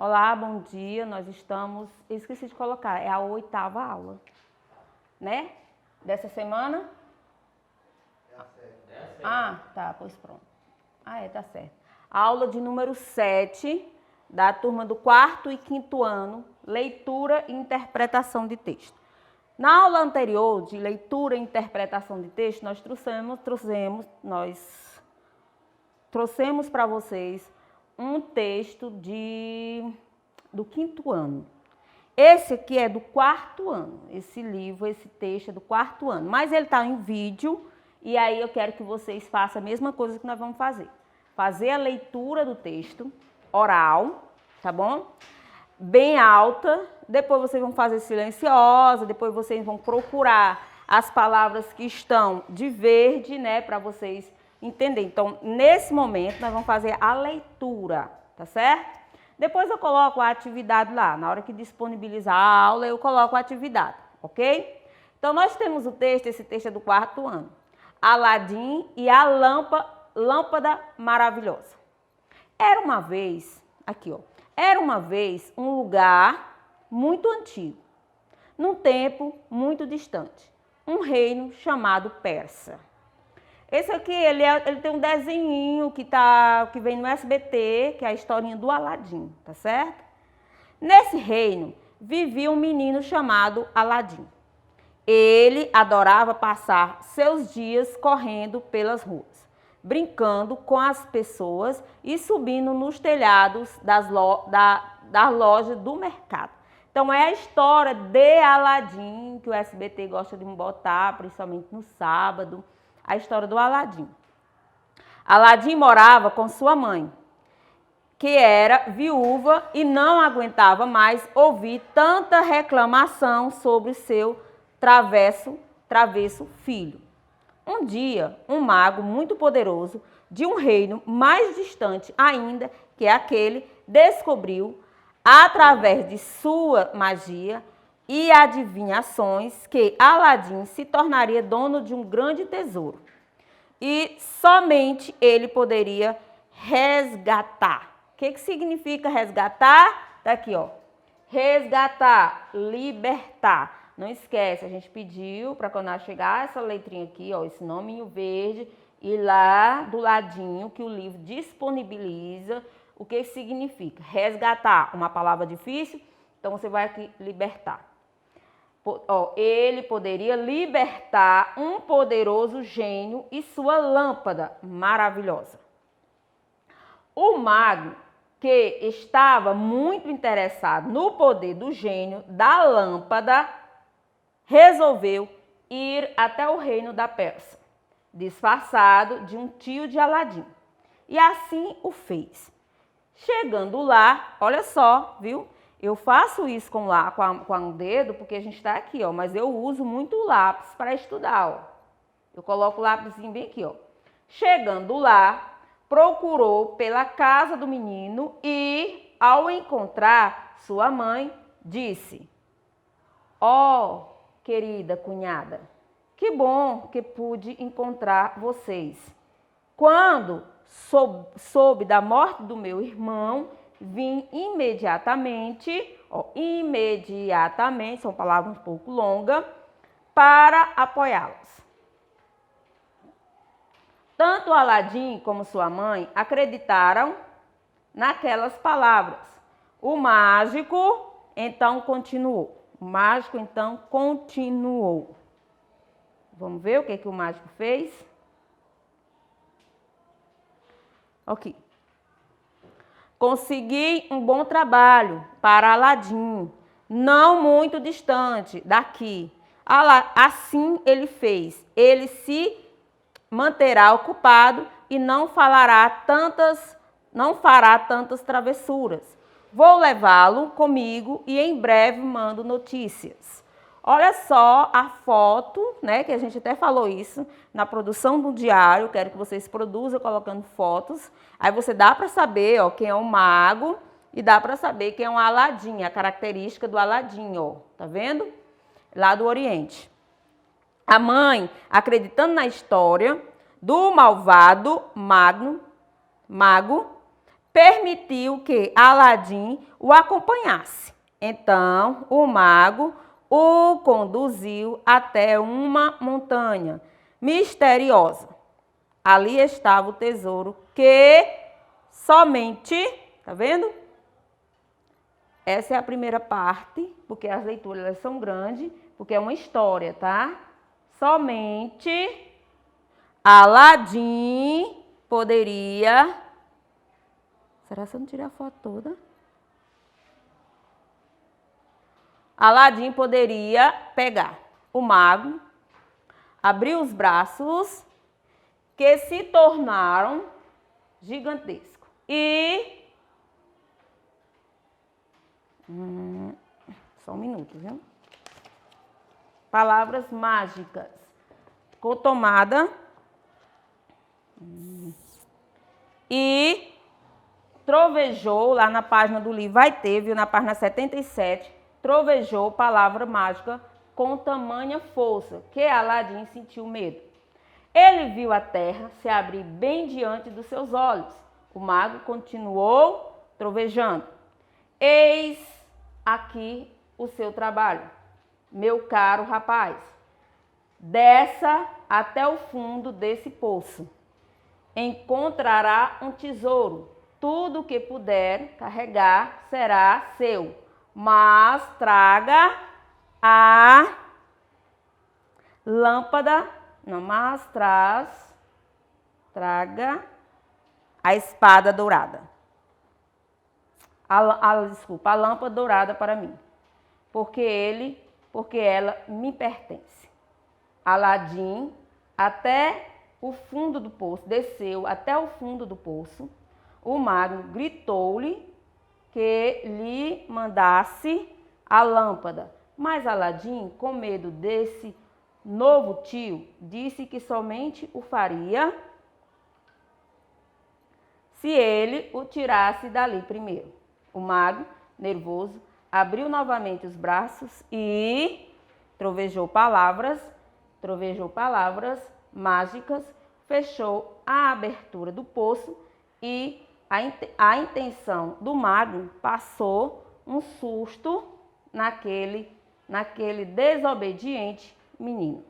Olá, bom dia. Nós estamos... Esqueci de colocar, é a 8ª aula, né? Dessa semana? Ah, tá, pois pronto. Tá certo. Aula de número 7, da turma do 4º e 5º ano, leitura e interpretação de texto. Na aula anterior de leitura e interpretação de texto, nós trouxemos para vocês um texto do 5º ano. Esse aqui é do 4º ano, esse livro, esse texto é do 4º ano, mas ele está em vídeo e aí eu quero que vocês façam a mesma coisa que nós vamos fazer. Fazer a leitura do texto oral, tá bom? Bem alta, depois vocês vão fazer silenciosa, depois vocês vão procurar as palavras que estão de verde, né, para vocês entenderem. Então, nesse momento, nós vamos fazer a leitura, tá certo? Depois eu coloco a atividade lá, na hora que disponibilizar a aula, eu coloco a atividade, ok? Então, nós temos o texto, esse texto é do 4º ano. Aladim e a lâmpada maravilhosa. Era uma vez, aqui ó, era uma vez um lugar muito antigo, num tempo muito distante, um reino chamado Persa. Esse aqui, ele tem um desenhinho que vem no SBT, que é a historinha do Aladim, tá certo? Nesse reino vivia um menino chamado Aladim. Ele adorava passar seus dias correndo pelas ruas, brincando com as pessoas e subindo nos telhados das lojas do mercado. Então, é a história de Aladim, que o SBT gosta de botar, principalmente no sábado, a história do Aladim. Aladim morava com sua mãe, que era viúva e não aguentava mais ouvir tanta reclamação sobre seu travesso filho. Um dia, um mago muito poderoso, de um reino mais distante ainda que aquele, descobriu, através de sua magia e adivinhações, que Aladim se tornaria dono de um grande tesouro. E somente ele poderia resgatar. O que significa resgatar? Está aqui, ó. Resgatar, libertar. Não esquece, a gente pediu para quando chegar essa letrinha aqui, ó, esse nominho verde, e lá do ladinho que o livro disponibiliza, o que significa? Resgatar, uma palavra difícil, então você vai aqui libertar. Ó, ele poderia libertar um poderoso gênio e sua lâmpada maravilhosa. O mago, que estava muito interessado no poder do gênio da lâmpada, resolveu ir até o reino da Pérsia, disfarçado de um tio de Aladim. E assim o fez. Chegando lá, olha só, viu? Eu faço isso com o dedo porque a gente está aqui, ó, mas eu uso muito o lápis para estudar, ó. Eu coloco o lápisinho bem aqui, ó. Chegando lá, procurou pela casa do menino e, ao encontrar sua mãe, disse: ó, querida cunhada, que bom que pude encontrar vocês. Quando soube da morte do meu irmão, vim imediatamente, são palavras um pouco longas, para apoiá-los. Tanto Aladim como sua mãe acreditaram naquelas palavras. O mágico então continuou. Vamos ver o que o mágico fez? Ok. Consegui um bom trabalho para Aladim, não muito distante daqui. Assim ele fez. Ele se manterá ocupado e não fará tantas travessuras. Vou levá-lo comigo e em breve mando notícias. Olha só a foto, né, que a gente até falou isso na produção do diário. Quero que vocês produzam colocando fotos. Aí você dá para saber, ó, quem é o mago e dá para saber quem é o Aladim, a característica do Aladim, ó. Tá vendo? Lá do Oriente. A mãe, acreditando na história do malvado mago, permitiu que Aladim o acompanhasse. Então, o mago o conduziu até uma montanha misteriosa. Ali estava o tesouro que somente, tá vendo? Essa é a primeira parte, porque as leituras elas são grandes, porque é uma história, tá? Somente Aladim poderia... Será que eu não tirei a foto toda? Aladim poderia pegar o mago, abrir os braços, que se tornaram gigantescos. E... só um minuto, viu? Palavras mágicas. Com tomada. E trovejou, lá na página do livro vai ter, viu? Na página 77, trovejou palavra mágica com tamanha força que Aladim sentiu medo. Ele viu a terra se abrir bem diante dos seus olhos. O mago continuou trovejando. Eis aqui o seu trabalho, meu caro rapaz. Desça até o fundo desse poço. Encontrará um tesouro. Tudo que puder carregar será seu. Mas traga a lâmpada. Não, mas traga a espada dourada. Desculpa, a lâmpada dourada para mim. Porque ela me pertence. Aladim até o fundo do poço, desceu até o fundo do poço. O mago gritou-lhe que lhe mandasse a lâmpada. Mas Aladim, com medo desse novo tio, disse que somente o faria se ele o tirasse dali primeiro. O mago, nervoso, abriu novamente os braços e trovejou palavras mágicas, fechou a abertura do poço e a intenção do mago passou um susto naquele desobediente menino.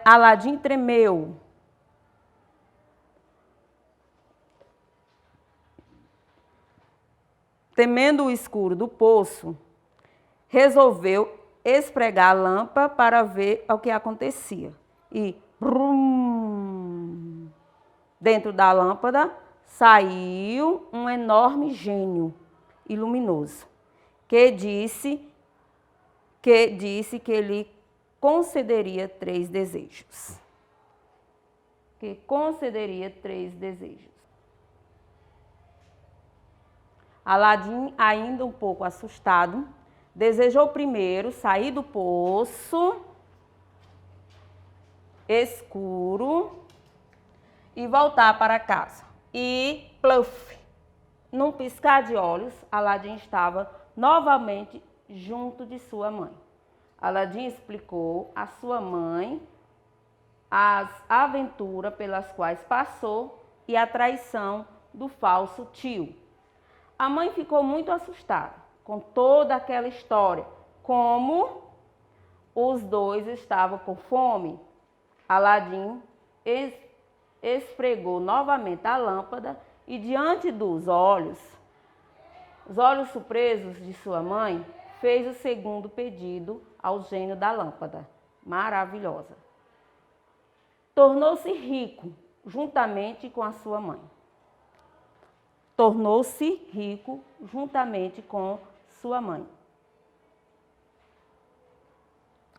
Aladim tremeu. Temendo o escuro do poço, resolveu esfregar a lâmpada para ver o que acontecia. E, brum, dentro da lâmpada saiu um enorme gênio iluminoso, que disse que lhe concederia 3 desejos. Aladim, ainda um pouco assustado, desejou primeiro sair do poço escuro e voltar para casa. E, pluf, num piscar de olhos, Aladim estava novamente junto de sua mãe. Aladim explicou à sua mãe as aventuras pelas quais passou e a traição do falso tio. A mãe ficou muito assustada com toda aquela história, como os dois estavam com fome. Aladim esfregou novamente a lâmpada e diante dos olhos surpresos de sua mãe, fez o segundo pedido ao gênio da lâmpada, maravilhosa. Tornou-se rico juntamente com a sua mãe.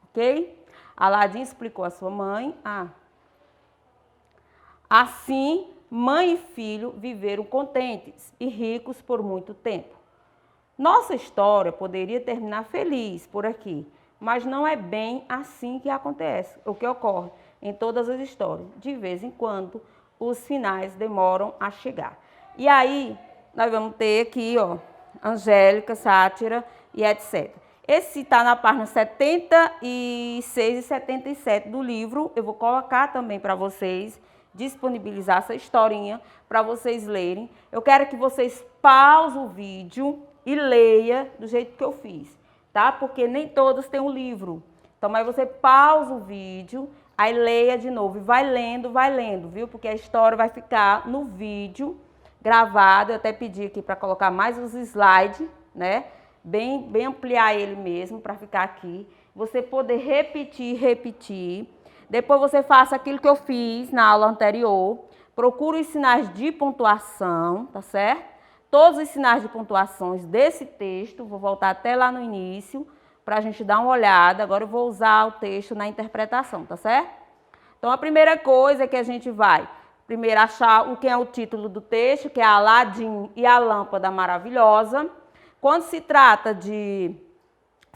Ok? Aladim explicou à sua mãe. Assim, mãe e filho viveram contentes e ricos por muito tempo. Nossa história poderia terminar feliz por aqui, mas não é bem assim que acontece, o que ocorre em todas as histórias. De vez em quando, os finais demoram a chegar. E aí, nós vamos ter aqui, Angélica, Sátira e etc. Esse está na página 76 e 77 do livro. Eu vou colocar também para vocês, disponibilizar essa historinha para vocês lerem. Eu quero que vocês pausem o vídeo e leia do jeito que eu fiz, tá? Porque nem todos têm um livro. Então, aí você pausa o vídeo, aí leia de novo e vai lendo, viu? Porque a história vai ficar no vídeo gravado. Eu até pedi aqui para colocar mais os slides, né? Bem ampliar ele mesmo para ficar aqui. Você poder repetir. Depois você faça aquilo que eu fiz na aula anterior. Procure os sinais de pontuação, tá certo? Todos os sinais de pontuações desse texto. Vou voltar até lá no início para a gente dar uma olhada. Agora eu vou usar o texto na interpretação, tá certo? Então a primeira coisa é que a gente vai primeiro achar o que é o título do texto, que é Aladim e a Lâmpada Maravilhosa. Quando se trata de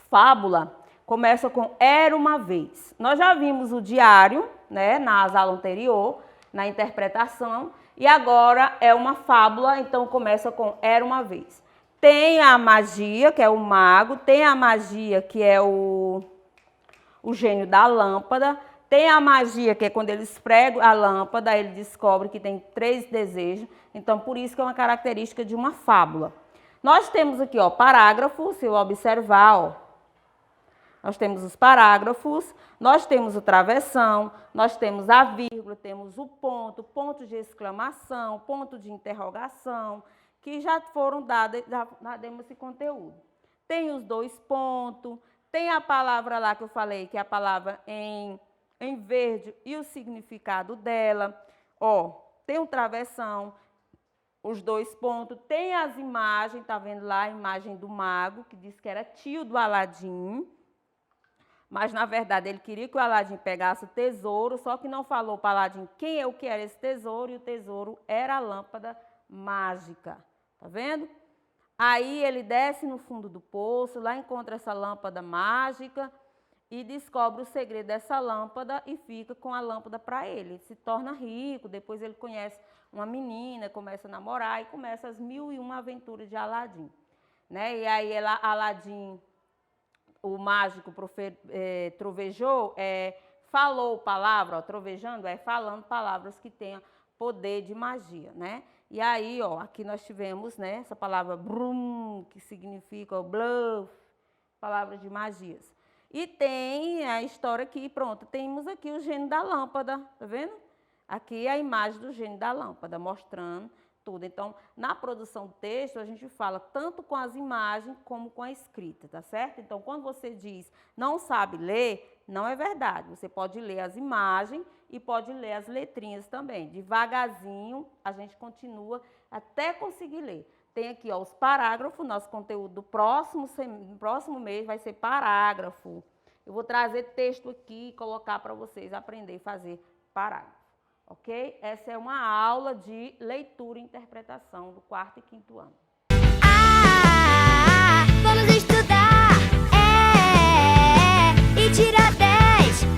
fábula, começa com Era uma Vez. Nós já vimos o diário, né, nas aulas anterior, na interpretação, e agora é uma fábula, então começa com Era uma Vez. Tem a magia, que é o mago, tem a magia, que é o gênio da lâmpada, tem a magia, que é quando ele esfrega a lâmpada, ele descobre que tem 3 desejos, então por isso que é uma característica de uma fábula. Nós temos aqui, ó, parágrafo, se eu observar, ó, nós temos os parágrafos, nós temos o travessão, nós temos a vírgula, temos o ponto, ponto de exclamação, ponto de interrogação, que já foram dados, já demos esse conteúdo. Tem os 2 pontos, tem a palavra lá que eu falei, que é a palavra em verde e o significado dela, ó, tem um travessão, os 2 pontos, tem as imagens, tá vendo lá a imagem do mago, que disse que era tio do Aladim, mas na verdade ele queria que o Aladim pegasse o tesouro, só que não falou para o Aladim quem é o que era esse tesouro, e o tesouro era a lâmpada mágica, tá vendo? Aí ele desce no fundo do poço, lá encontra essa lâmpada mágica e descobre o segredo dessa lâmpada e fica com a lâmpada para ele. Ele se torna rico, depois ele conhece uma menina, começa a namorar e começa as 1001 aventuras de Aladim, né? E aí Aladim, o mágico trovejou, falou palavra, ó, trovejando falando palavras que tenham poder de magia, né? E aí, ó, aqui nós tivemos, né, essa palavra brum, que significa bluff, palavra de magias. E tem a história aqui, pronto, temos aqui o gênio da lâmpada, tá vendo? Aqui é a imagem do gênio da lâmpada, mostrando tudo. Então, na produção do texto, a gente fala tanto com as imagens como com a escrita, tá certo? Então, quando você diz não sabe ler, não é verdade. Você pode ler as imagens e pode ler as letrinhas também. Devagarzinho, a gente continua até conseguir ler. Tem aqui, ó, os parágrafos, nosso conteúdo do próximo mês vai ser parágrafo. Eu vou trazer texto aqui e colocar para vocês aprender a fazer parágrafo. Ok? Essa é uma aula de leitura e interpretação do 4º e 5º ano. Vamos estudar, e tirar 10.